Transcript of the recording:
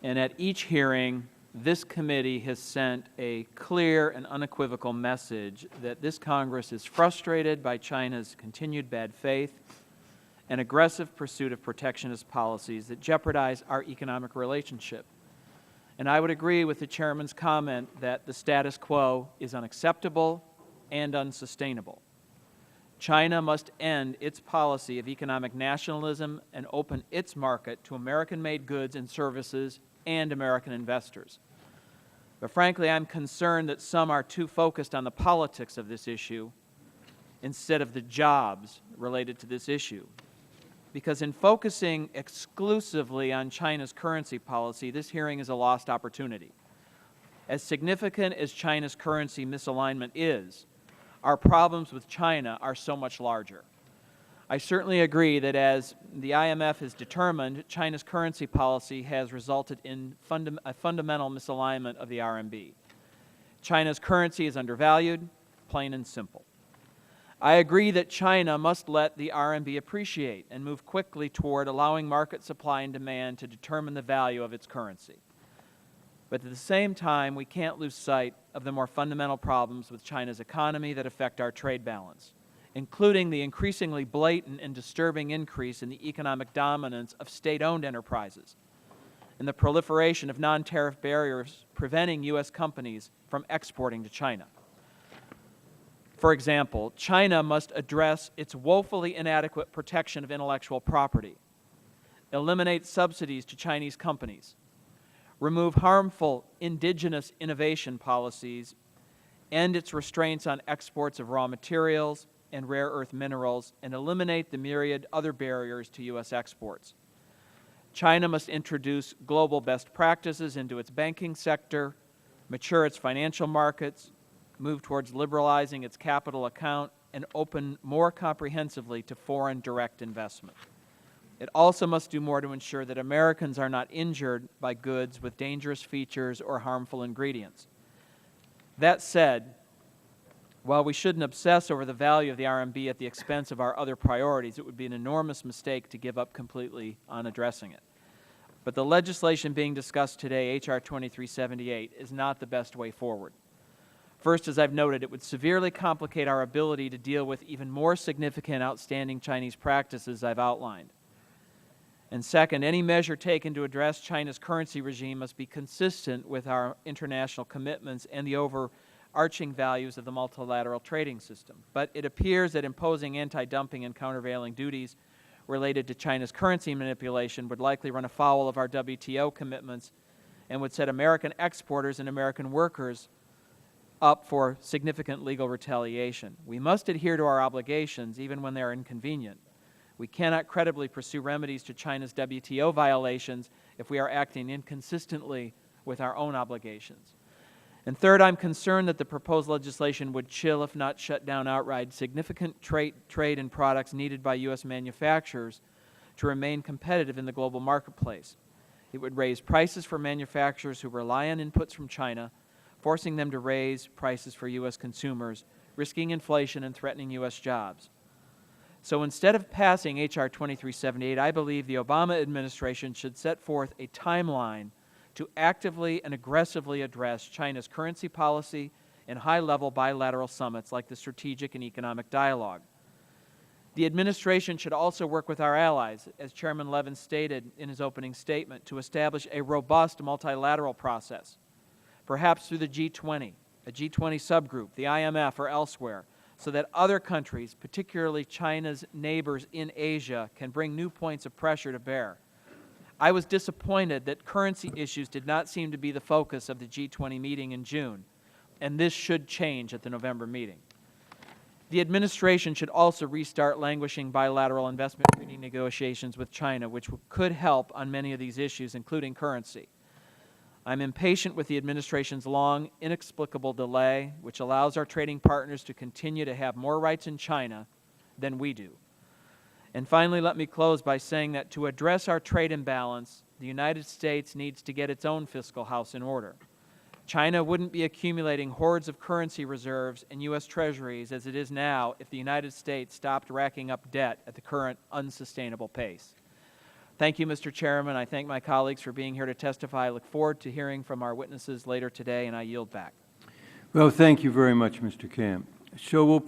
And at each hearing, this committee has sent a clear and unequivocal message that this Congress is frustrated by China's continued bad faith and aggressive pursuit of protectionist policies that jeopardize our economic relationship. And I would agree with the Chairman's comment that the status quo is unacceptable and unsustainable. China must end its policy of economic nationalism and open its market to American-made goods and services and American investors. But frankly, I'm concerned that some are too focused on the politics of this issue instead of the jobs related to this issue. Because in focusing exclusively on China's currency policy, this hearing is a lost opportunity. As significant as China's currency misalignment is, our problems with China are so much larger. I certainly agree that as the IMF has determined, China's currency policy has resulted in a fundamental misalignment of the RMB. China's currency is undervalued, plain and simple. I agree that China must let the RMB appreciate and move quickly toward allowing market supply and demand to determine the value of its currency. But at the same time, we can't lose sight of the more fundamental problems with China's economy that affect our trade balance, including the increasingly blatant and disturbing increase in the economic dominance of state-owned enterprises and the proliferation of non-tariff barriers preventing U.S. companies from exporting to China. For example, China must address its woefully inadequate protection of intellectual property, eliminate subsidies to Chinese companies, remove harmful indigenous innovation policies, end its restraints on exports of raw materials and rare earth minerals, and eliminate the myriad other barriers to U.S. exports. China must introduce global best practices into its banking sector, mature its financial markets, move towards liberalizing its capital account, and open more comprehensively to foreign direct investment. It also must do more to ensure that Americans are not injured by goods with dangerous features or harmful ingredients. That said, while we shouldn't obsess over the value of the RMB at the expense of our other priorities, it would be an enormous mistake to give up completely on addressing it. But the legislation being discussed today, H.R. 2378, is not the best way forward. First, as I've noted, it would severely complicate our ability to deal with even more significant outstanding Chinese practices I've outlined. And second, any measure taken to address China's currency regime must be consistent with our international commitments and the overarching values of the multilateral trading system. But it appears that imposing anti-dumping and countervailing duties related to China's currency manipulation would likely run afoul of our WTO commitments and would set American exporters and American workers up for significant legal retaliation. We must adhere to our obligations even when they are inconvenient. We cannot credibly pursue remedies to China's WTO violations if we are acting inconsistently with our own obligations. And third, I'm concerned that the proposed legislation would chill, if not shut down outright, significant trade in products needed by U.S. manufacturers to remain competitive in the global marketplace. It would raise prices for manufacturers who rely on inputs from China, forcing them to raise prices for U.S. consumers, risking inflation and threatening U.S. jobs. So instead of passing H.R. 2378, I believe the Obama administration should set forth a timeline to actively and aggressively address China's currency policy in high-level bilateral summits like the Strategic and Economic Dialogue. The administration should also work with our allies, as Chairman Levin stated in his opening statement, to establish a robust multilateral process, perhaps through the G20, a G20 subgroup, the IMF, or elsewhere, so that other countries, particularly China's neighbors in Asia, can bring new points of pressure to bear. I was disappointed that currency issues did not seem to be the focus of the G20 meeting in June, and this should change at the November meeting. The administration should also restart languishing bilateral investment treaty negotiations with China, which could help on many of these issues, including currency. I'm impatient with the administration's long, inexplicable delay, which allows our trading partners to continue to have more rights in China than we do. And finally, let me close by saying that to address our trade imbalance, the United States needs to get its own fiscal house in order. China wouldn't be accumulating hordes of currency reserves in U.S. treasuries as it is now if the United States stopped racking up debt at the current unsustainable pace. Thank you, Mr. Chairman. I thank my colleagues for being here to testify. I look forward to hearing from our witnesses later today, and I yield back. Well, thank you very much, Mr. Camp. So we'll